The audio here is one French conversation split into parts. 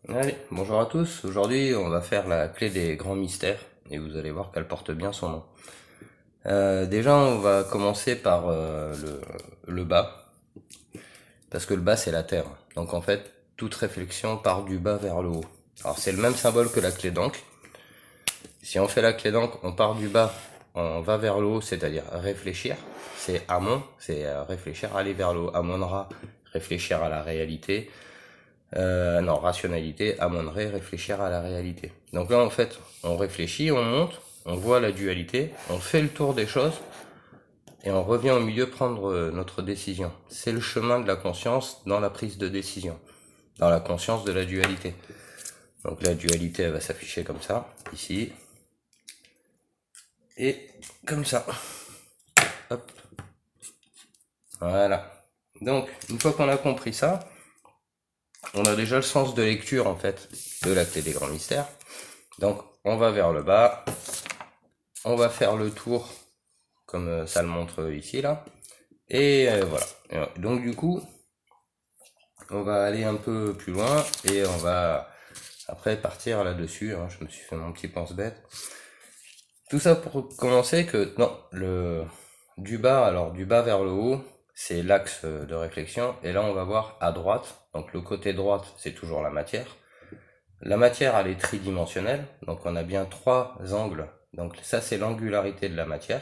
Allez, bonjour à tous. Aujourd'hui, on va faire la clé des grands mystères et vous allez voir qu'elle porte bien son nom. Déjà, on va commencer par le bas, parce que le bas, c'est la terre. Donc en fait, toute réflexion part du bas vers le haut. Alors c'est le même symbole que la clé d'encre. Si on fait la clé d'encre, on part du bas, on va vers le haut, c'est-à-dire réfléchir. C'est amon, c'est réfléchir, aller vers le haut. Amonra, réfléchir à la réalité. Non, rationalité, amènerait réfléchir à la réalité. Donc là, en fait, on réfléchit, on monte, on voit la dualité, on fait le tour des choses, et on revient au milieu prendre notre décision. C'est le chemin de la conscience dans la prise de décision, dans la conscience de la dualité. Donc la dualité, elle va s'afficher comme ça, ici, et comme ça. Hop. Voilà. Donc, une fois qu'on a compris ça, on a déjà le sens de lecture, en fait, de la clé des grands mystères. Donc, on va vers le bas, on va faire le tour, comme ça le montre ici, là, et voilà. Donc, du coup, on va aller un peu plus loin, et on va après partir là-dessus, hein. Je me suis fait mon petit pense-bête. Tout ça pour commencer que, non, du bas, alors du bas vers le haut, c'est l'axe de réflexion, et là on va voir à droite, donc le côté droite, c'est toujours la matière. La matière, elle est tridimensionnelle, donc on a bien trois angles. Donc ça, c'est l'angularité de la matière,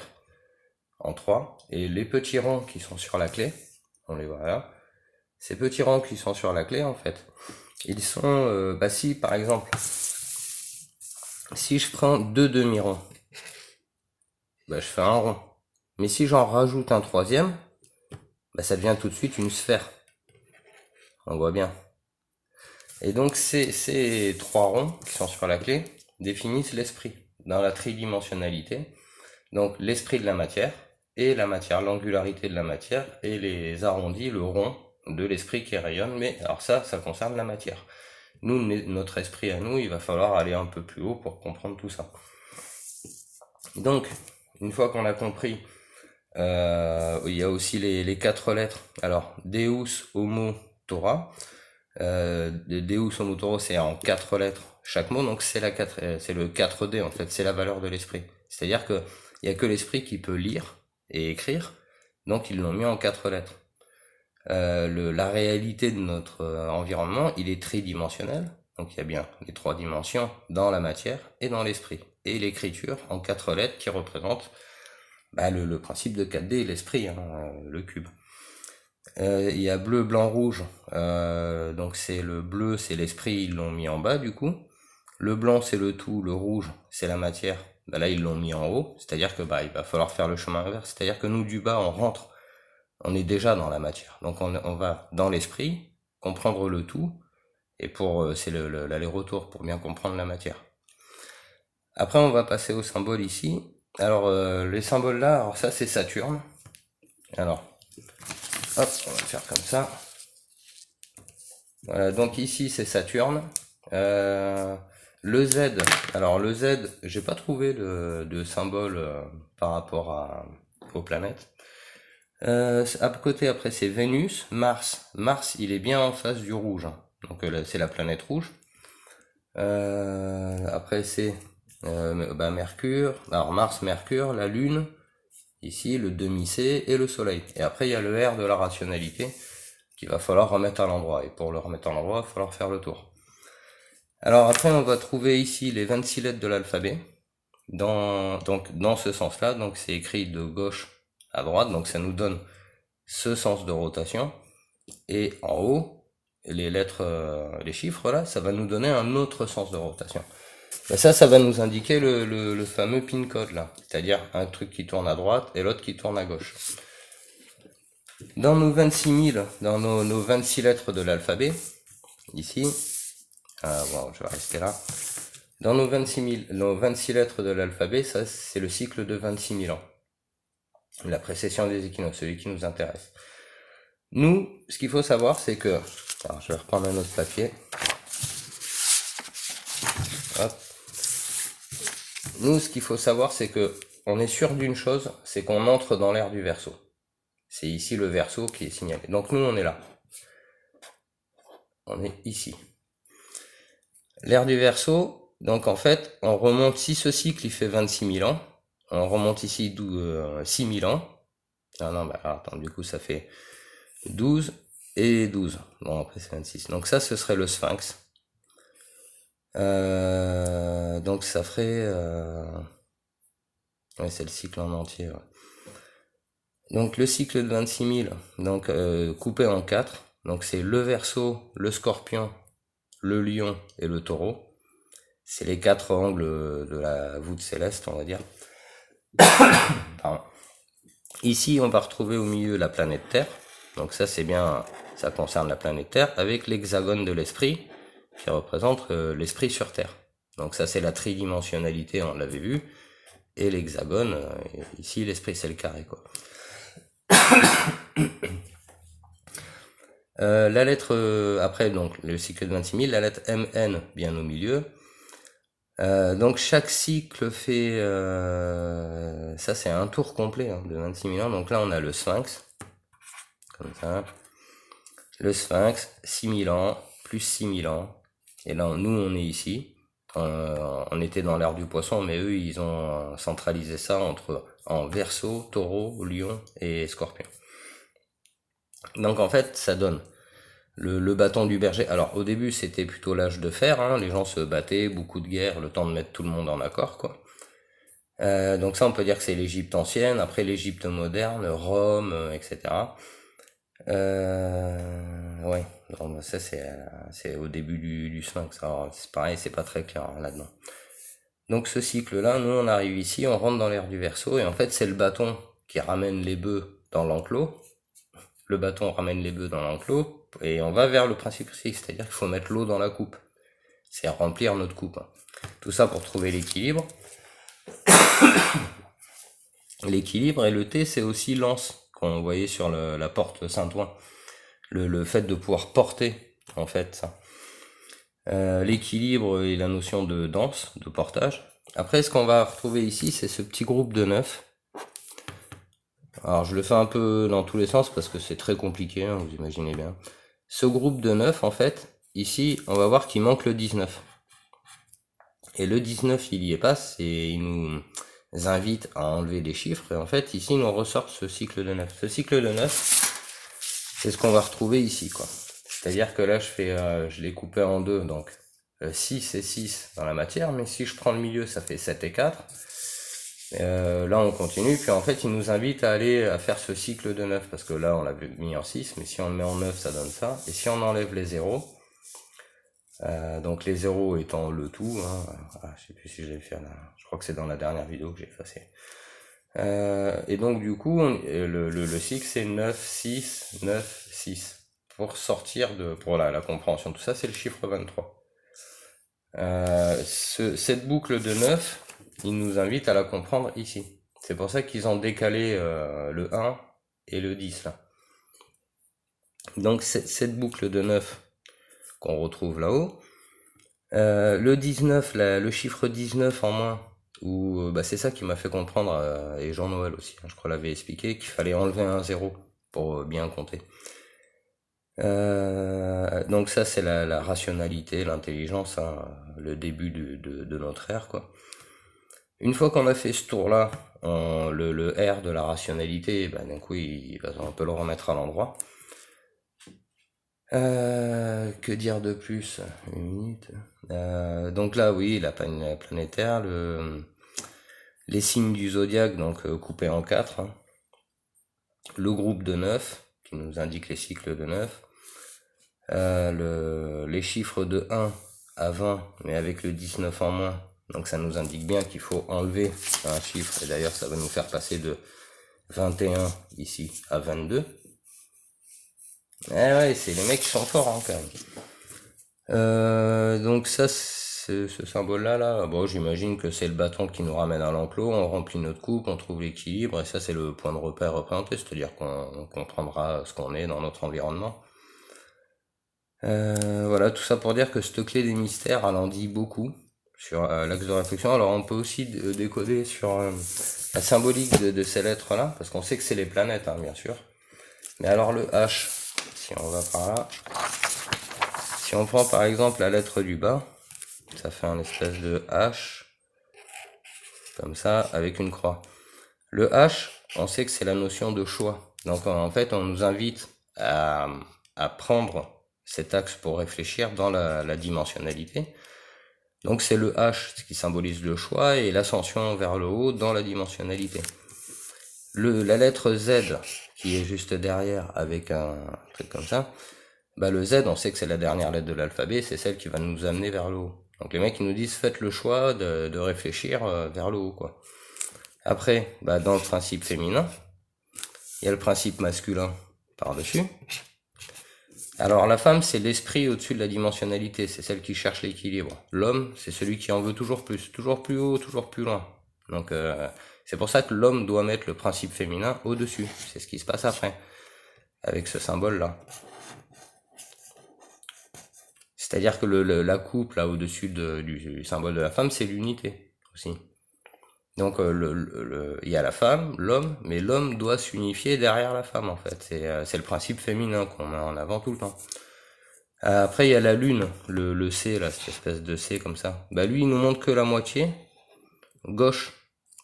en trois. Et les petits ronds qui sont sur la clé, on les voit là, ces petits ronds qui sont sur la clé, en fait, ils sont, si par exemple, si je prends deux demi-ronds, je fais un rond. Mais si j'en rajoute un troisième, ça devient tout de suite une sphère. On voit bien. Et donc ces trois ronds qui sont sur la clé définissent l'esprit dans la tridimensionnalité. Donc l'esprit de la matière, et la matière, l'angularité de la matière, et les arrondis, le rond de l'esprit qui rayonne, mais alors ça concerne la matière. Nous, notre esprit à nous, il va falloir aller un peu plus haut pour comprendre tout ça. Donc, une fois qu'on a compris, il y a aussi les quatre lettres. Alors, Deus, Homo, Torah. Deus, Homo, Torah, c'est en quatre lettres chaque mot, donc c'est le 4D en fait, c'est la valeur de l'esprit. C'est-à-dire que il y a que l'esprit qui peut lire et écrire, donc ils l'ont mis en quatre lettres. La réalité de notre environnement, il est tridimensionnel, donc il y a bien les trois dimensions dans la matière et dans l'esprit. Et l'écriture en quatre lettres qui représente le principe de 4D, l'esprit, hein, le cube. Il y a bleu, blanc, rouge, donc c'est le bleu, c'est l'esprit, ils l'ont mis en bas du coup. Le blanc c'est le tout, le rouge c'est la matière, là ils l'ont mis en haut, c'est-à-dire que il va falloir faire le chemin inverse, c'est-à-dire que nous du bas on rentre, on est déjà dans la matière, donc on va dans l'esprit, comprendre le tout, et c'est l'aller-retour pour bien comprendre la matière. Après on va passer aux symboles ici. Alors les symboles là, alors ça c'est Saturne. Alors hop, on va le faire comme ça. Voilà, donc ici c'est Saturne. Le Z, alors le Z, j'ai pas trouvé de symbole par rapport aux planètes. À côté après c'est Vénus, Mars. Mars il est bien en face du rouge, hein. Donc c'est la planète rouge. Après c'est Mercure, alors Mars, Mercure, la Lune, ici le demi-C et le Soleil. Et après il y a le R de la rationalité qu'il va falloir remettre à l'endroit. Et pour le remettre à l'endroit, il va falloir faire le tour. Alors après, on va trouver ici les 26 lettres de l'alphabet. Donc dans ce sens-là, donc c'est écrit de gauche à droite, donc ça nous donne ce sens de rotation. Et en haut, les lettres, les chiffres là, ça va nous donner un autre sens de rotation. Et ça va nous indiquer le fameux pin code là, c'est-à-dire un truc qui tourne à droite et l'autre qui tourne à gauche. Dans nos 26 000, dans nos 26 lettres de l'alphabet, ici, bon, je vais rester là. Dans nos 26 lettres de l'alphabet, ça c'est le cycle de 26 000 ans. La précession des équinoxes, celui qui nous intéresse. Nous, ce qu'il faut savoir, c'est que... Alors, je vais reprendre un autre papier. Hop. Nous, ce qu'il faut savoir, c'est que on est sûr d'une chose, c'est qu'on entre dans l'ère du Verseau. C'est ici le Verseau qui est signalé. Donc nous, on est là. On est ici. L'ère du Verseau, donc en fait, on remonte, si ce cycle il fait 26 000 ans, on remonte ici 6 000 ans. Ah non, bah attends, du coup ça fait 12 et 12. Bon, après c'est 26. Donc ça, ce serait le Sphinx. Donc ça ferait... Ouais, c'est le cycle en entier. Ouais. Donc le cycle de 26 000, donc coupé en 4. Donc c'est le Verseau, le Scorpion, le Lion et le Taureau. C'est les 4 angles de la voûte céleste, on va dire. Pardon. Ici, on va retrouver au milieu la planète Terre. Donc ça, c'est bien, ça concerne la planète Terre, avec l'hexagone de l'esprit, qui représente l'esprit sur Terre. Donc ça, c'est la tridimensionnalité, on l'avait vu. Et l'hexagone, ici, l'esprit, c'est le carré, quoi. La lettre, après, donc, le cycle de 26 000, la lettre MN, bien au milieu. Donc chaque cycle fait, ça c'est un tour complet hein, de 26 000 ans. Donc là on a le Sphinx, comme ça. Le Sphinx, 6 000 ans, plus 6 000 ans. Et là nous on est ici. On était dans l'ère du poisson, mais eux ils ont centralisé ça en Verseau, Taureau, Lion et Scorpion. Donc en fait ça donne le bâton du berger. Alors au début c'était plutôt l'âge de fer, hein, les gens se battaient, beaucoup de guerres, le temps de mettre tout le monde en accord, quoi. Donc ça on peut dire que c'est l'Égypte ancienne, après l'Égypte moderne, Rome, etc. Ouais, donc ça c'est au début du Sphinx. Alors c'est pareil, c'est pas très clair hein, là-dedans. Donc ce cycle-là, nous on arrive ici, on rentre dans l'ère du Verseau, et en fait c'est le bâton qui ramène les bœufs dans l'enclos. Le bâton ramène les bœufs dans l'enclos, et on va vers le principe critique, c'est-à-dire qu'il faut mettre l'eau dans la coupe. C'est remplir notre coupe. Hein. Tout ça pour trouver l'équilibre. L'équilibre, et le T, c'est aussi l'anse, qu'on voyait sur la porte Saint-Ouen. Le fait de pouvoir porter, en fait, ça. L'équilibre et la notion de danse, de portage. Après, ce qu'on va retrouver ici, c'est ce petit groupe de 9. Alors, je le fais un peu dans tous les sens, parce que c'est très compliqué, hein, vous imaginez bien. Ce groupe de 9, en fait, ici, on va voir qu'il manque le 19. Et le 19, il y est pas, il nous invite à enlever des chiffres, et en fait, ici, nous ressort ce cycle de 9. Ce cycle de 9, c'est ce qu'on va retrouver ici, quoi. C'est-à-dire que là, je l'ai coupé en deux, donc 6 et 6 dans la matière, mais si je prends le milieu, ça fait 7 et 4. Là, on continue, puis en fait, il nous invite à aller à faire ce cycle de 9, parce que là, on l'a mis en 6, mais si on le met en 9, ça donne ça. Et si on enlève les zéros, donc les zéros étant le tout, hein, je sais plus si je l'ai fait là, je crois que c'est dans la dernière vidéo que j'ai effacé. Et donc du coup, le cycle c'est 9, 6, 9, 6. Pour sortir pour la compréhension de tout ça, c'est le chiffre 23. Cette boucle de 9, il nous invite à la comprendre ici. C'est pour ça qu'ils ont décalé le 1 et le 10 là. Donc cette boucle de 9 qu'on retrouve là-haut, le 19, le chiffre 19 en moins, c'est ça qui m'a fait comprendre, et Jean-Noël aussi, hein, je crois l'avait expliqué, qu'il fallait enlever un 0 pour bien compter. Donc ça c'est la rationalité, l'intelligence, hein, le début de notre ère, quoi. Une fois qu'on a fait ce tour-là, le R de la rationalité, d'un coup on peut le remettre à l'endroit. Que dire de plus? Une minute. Donc là, oui, la planète Terre, les signes du zodiaque, donc coupés en 4. Hein. Le groupe de 9, qui nous indique les cycles de 9. Les chiffres de 1 à 20, mais avec le 19 en moins. Donc ça nous indique bien qu'il faut enlever un chiffre. Et d'ailleurs, ça va nous faire passer de 21 ici à 22. Eh ouais, c'est les mecs qui sont forts hein, quand même. Donc ça, ce symbole-là, bon, j'imagine que c'est le bâton qui nous ramène à l'enclos, on remplit notre coupe, on trouve l'équilibre, et ça c'est le point de repère représenté, c'est-à-dire qu'on comprendra ce qu'on est dans notre environnement. Voilà, tout ça pour dire que cette clé des mystères, elle en dit beaucoup sur l'axe de réflexion. Alors on peut aussi décoder sur la symbolique de ces lettres-là, parce qu'on sait que c'est les planètes, hein, bien sûr. Mais alors le H, si on va par là, si on prend par exemple la lettre du bas, Ça fait un espèce de H, comme ça, avec une croix. Le H, on sait que c'est la notion de choix. Donc en fait, on nous invite à prendre cet axe pour réfléchir dans la dimensionnalité. Donc c'est le H, ce qui symbolise le choix, et l'ascension vers le haut dans la dimensionnalité. La lettre Z, qui est juste derrière, avec un truc comme ça, bah le Z, on sait que c'est la dernière lettre de l'alphabet, c'est celle qui va nous amener vers le haut. Donc les mecs, ils nous disent, faites le choix de réfléchir vers le haut, quoi. Après, bah dans le principe féminin, il y a le principe masculin par-dessus. Alors la femme, c'est l'esprit au-dessus de la dimensionnalité, c'est celle qui cherche l'équilibre. L'homme, c'est celui qui en veut toujours plus haut, toujours plus loin. Donc c'est pour ça que l'homme doit mettre le principe féminin au-dessus. C'est ce qui se passe après, avec ce symbole-là. C'est-à-dire que la coupe là au-dessus du symbole de la femme, c'est l'unité aussi. Donc il y a la femme, l'homme, mais l'homme doit s'unifier derrière la femme en fait. C'est le principe féminin qu'on met en avant tout le temps. Après il y a la lune, le C là, cette espèce de C comme ça. Bah lui il nous montre que la moitié gauche,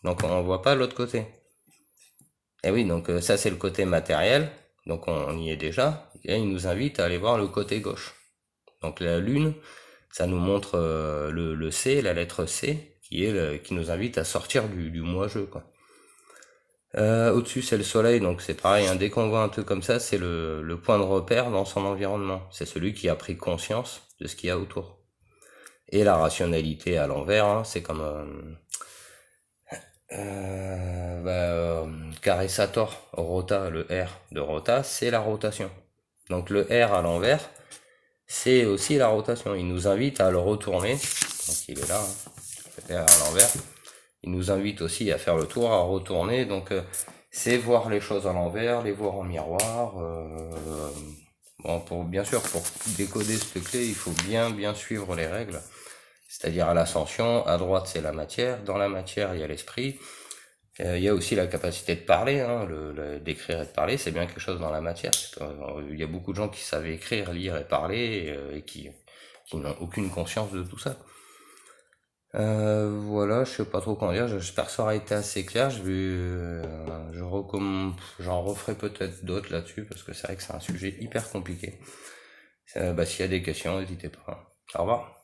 donc on voit pas l'autre côté. Et oui, donc ça c'est le côté matériel, donc on y est déjà. Et il nous invite à aller voir le côté gauche. Donc la lune, ça nous montre le C, la lettre C, qui nous invite à sortir du moi-je, quoi. Au-dessus c'est le soleil, donc c'est pareil, hein, dès qu'on voit un truc comme ça, c'est le point de repère dans son environnement. C'est celui qui a pris conscience de ce qu'il y a autour. Et la rationalité à l'envers, hein, c'est comme Caressator, Rota, le R de Rota, c'est la rotation. Donc le R à l'envers, c'est aussi la rotation. Il nous invite à le retourner. Donc il est là, hein, le R à l'envers. Il nous invite aussi à faire le tour, à retourner. Donc c'est voir les choses à l'envers, les voir en miroir. Bon, bien sûr, pour décoder cette clé, il faut bien suivre les règles. C'est-à-dire à l'ascension, à droite c'est la matière, dans la matière il y a l'esprit. Il y a aussi la capacité de parler, hein, d'écrire et de parler, c'est bien quelque chose dans la matière. Il y a beaucoup de gens qui savent écrire, lire et parler et qui n'ont aucune conscience de tout ça. Voilà, je sais pas trop comment dire, j'espère que ça aura été assez clair. J'en referai peut-être d'autres là-dessus parce que c'est vrai que c'est un sujet hyper compliqué. S'il y a des questions, n'hésitez pas. Au revoir.